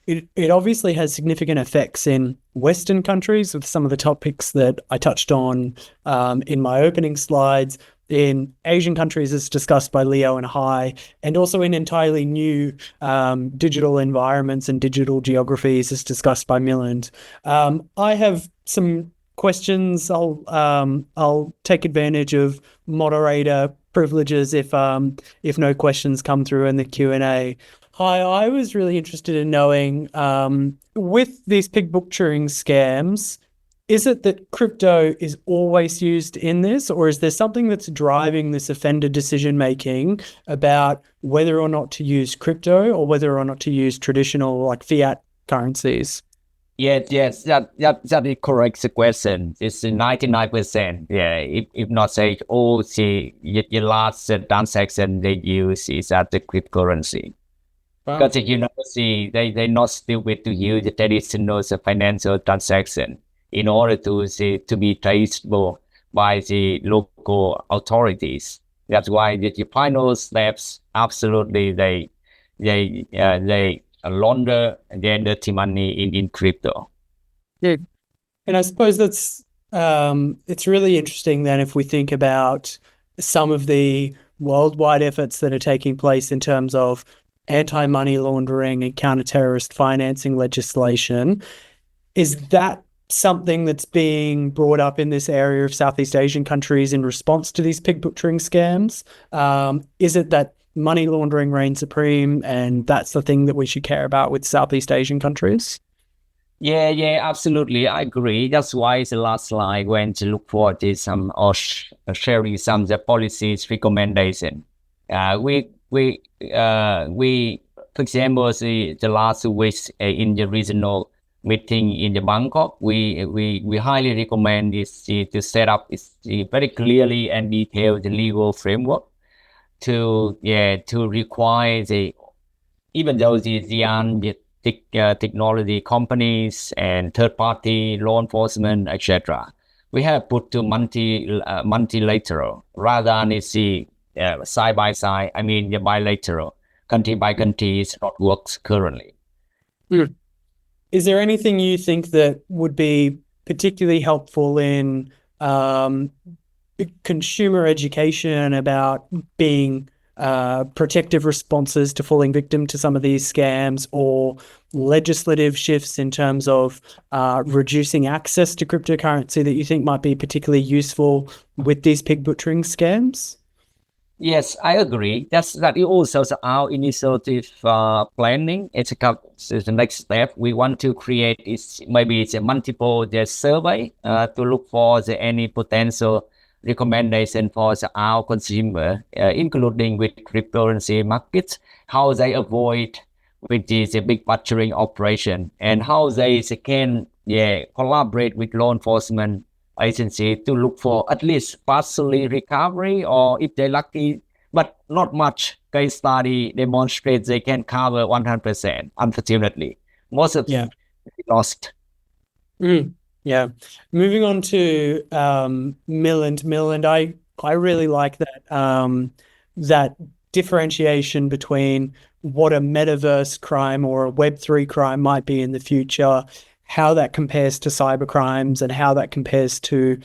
It obviously has significant effects in Western countries with some of the topics that I touched on in my opening slides, in Asian countries as discussed by Leo and Hai, and also in entirely new digital environments and digital geographies as discussed by Milind. I have some questions. I'll take advantage of moderator privileges if no questions come through in the Q&A. Hi, I was really interested in knowing, with these pig butchering scams, is it that crypto is always used in this, or is there something that's driving this offender decision making about whether or not to use crypto or whether or not to use traditional like fiat currencies? Yes, that is correct question. It's 99%. Yeah, if not say all the last transaction they use is at the cryptocurrency. Wow. Because they not stupid to use the traditional financial transaction in order to be traceable by the local authorities. That's why the final steps absolutely they launder their dirty money in crypto. Yeah, and I suppose that's it's really interesting then if we think about some of the worldwide efforts that are taking place in terms of anti-money laundering and counter-terrorist financing legislation. Is that something that's being brought up in this area of Southeast Asian countries in response to these pig butchering scams? Is it that money laundering reigns supreme, and that's the thing that we should care about with Southeast Asian countries? Yeah, absolutely. I agree. That's why the last slide went to look for this sharing some of the policies recommendation. We for example, the last week in the regional meeting in the Bangkok, we highly recommend is to set up very clearly and detailed the legal framework to require even though the technology companies and third-party law enforcement, etc. We have put to multilateral rather than side by side. I mean, the bilateral, country by country is not works currently. Is there anything you think that would be particularly helpful in consumer education about being protective responses to falling victim to some of these scams, or legislative shifts in terms of reducing access to cryptocurrency that you think might be particularly useful with these pig butchering scams? Yes, I agree. That is also our initiative planning. It's the next step. We want to create maybe it's a multiple survey to look for any potential recommendation for our consumer, including with cryptocurrency markets, how they avoid with this big butchering operation, and how they can collaborate with law enforcement agency to look for at least partially recovery, or if they're lucky, but not much case study demonstrates they can cover 100%. Unfortunately, most of them lost. Yeah. Moving on to Milland, I really like that that differentiation between what a metaverse crime or a Web3 crime might be in the future, how that compares to cyber crimes, and how that compares to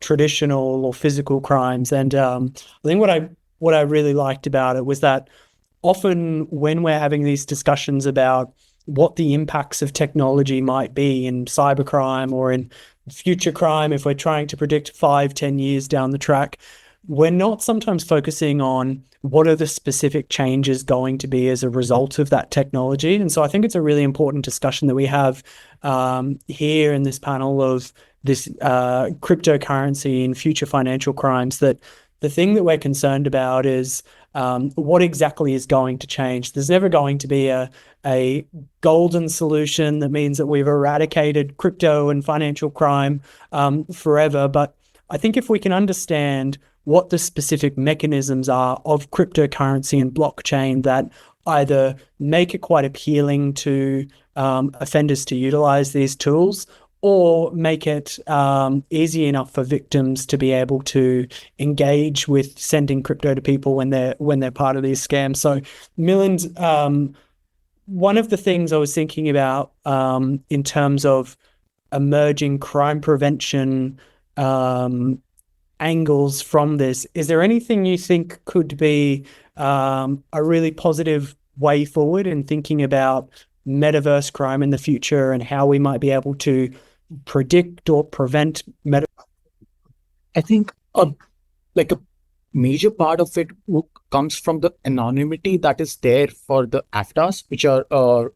traditional or physical crimes. And I think what I really liked about it was that often when we're having these discussions about what the impacts of technology might be in cybercrime or in future crime, if we're trying to predict 5-10 years down the track, we're not sometimes focusing on what are the specific changes going to be as a result of that technology. And so I think it's a really important discussion that we have here in this panel of this cryptocurrency and future financial crimes, that the thing that we're concerned about is what exactly is going to change. There's never going to be a golden solution that means that we've eradicated crypto and financial crime forever. But I think if we can understand what the specific mechanisms are of cryptocurrency and blockchain that either make it quite appealing to offenders to utilize these tools, or make it easy enough for victims to be able to engage with sending crypto to people when they're part of these scams. So, Milind, one of the things I was thinking about in terms of emerging crime prevention angles from this, is there anything you think could be a really positive way forward in thinking about metaverse crime in the future and how we might be able to predict or prevent I think like a major part of it comes from the anonymity that is there for the avatars, which are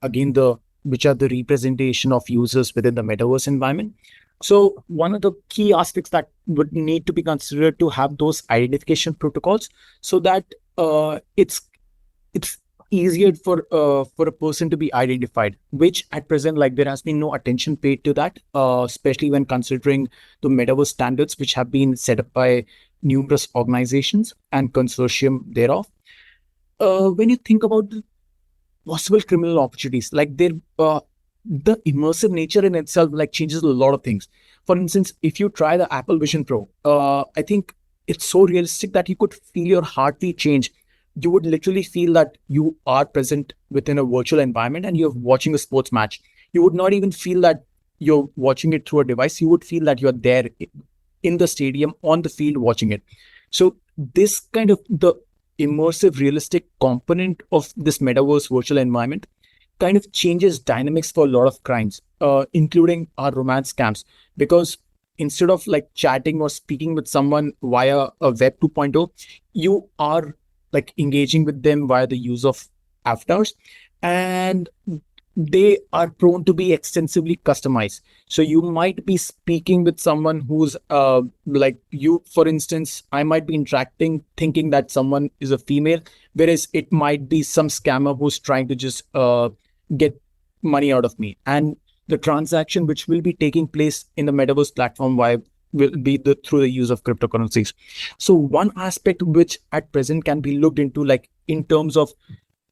again the representation of users within the metaverse environment. So one of the key aspects that would need to be considered to have those identification protocols, so that it's easier for a person to be identified, which at present, like, there has been no attention paid to that, especially when considering the metaverse standards which have been set up by numerous organizations and consortium thereof. When you think about the possible criminal opportunities, like the immersive nature in itself like changes a lot of things. For instance, if you try the Apple Vision Pro, I think it's so realistic that you could feel your heartbeat change. You would literally feel that you are present within a virtual environment and you're watching a sports match. You would not even feel that you're watching it through a device. You would feel that you're there in the stadium, on the field, watching it. So this kind of the immersive, realistic component of this metaverse virtual environment kind of changes dynamics for a lot of crimes, including our romance scams. Because instead of like chatting or speaking with someone via a Web 2.0, you are like engaging with them via the use of avatars, and they are prone to be extensively customized. So you might be speaking with someone who's like you, for instance, I might be interacting thinking that someone is a female, whereas it might be some scammer who's trying to just get money out of me. And the transaction which will be taking place in the metaverse platform will be through the use of cryptocurrencies. So one aspect which at present can be looked into, like in terms of,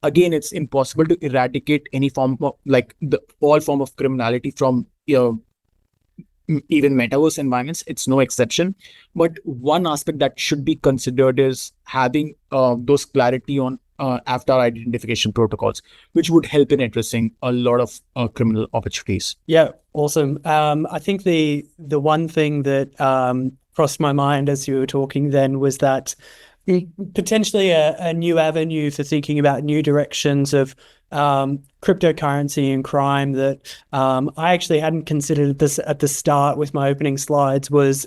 again, it's impossible to eradicate any form of like all form of criminality from even metaverse environments. It's no exception. But one aspect that should be considered is having those clarity on avatar identification protocols, which would help in addressing a lot of criminal opportunities. Yeah, awesome. I think the one thing that crossed my mind as you were talking then was that potentially a new avenue for thinking about new directions of cryptocurrency and crime that I actually hadn't considered this at the start with my opening slides was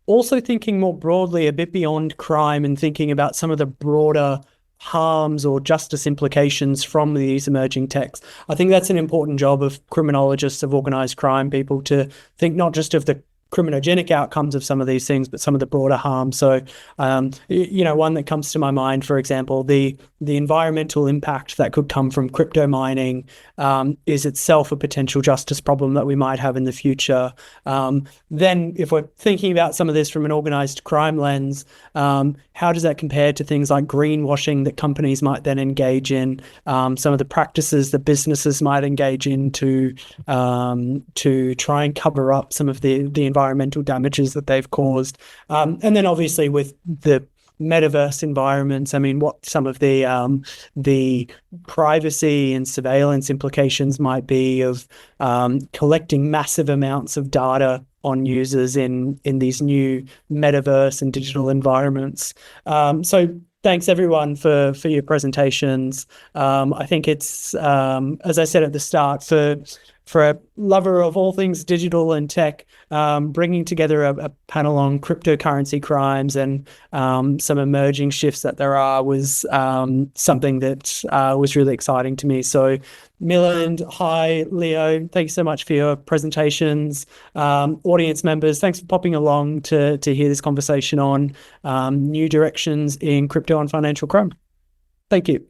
also thinking more broadly, a bit beyond crime, and thinking about some of the broader harms or justice implications from these emerging techs. I think that's an important job of criminologists, of organized crime people, to think not just of the criminogenic outcomes of some of these things, but some of the broader harm. So, one that comes to my mind, for example, the environmental impact that could come from crypto mining is itself a potential justice problem that we might have in the future. Then if we're thinking about some of this from an organized crime lens, how does that compare to things like greenwashing that companies might then engage in, some of the practices that businesses might engage in to try and cover up some of the environmental damages that they've caused. And then obviously with the metaverse environments, I mean, what some of the privacy and surveillance implications might be of collecting massive amounts of data on users in these new metaverse and digital environments. So thanks everyone for your presentations. I think it's, as I said at the start, for a lover of all things digital and tech, bringing together a panel on cryptocurrency crimes and some emerging shifts that there are was something that was really exciting to me. So Milind, hi, Leo, thank you so much for your presentations. Audience members, thanks for popping along to hear this conversation on new directions in crypto and financial crime. Thank you.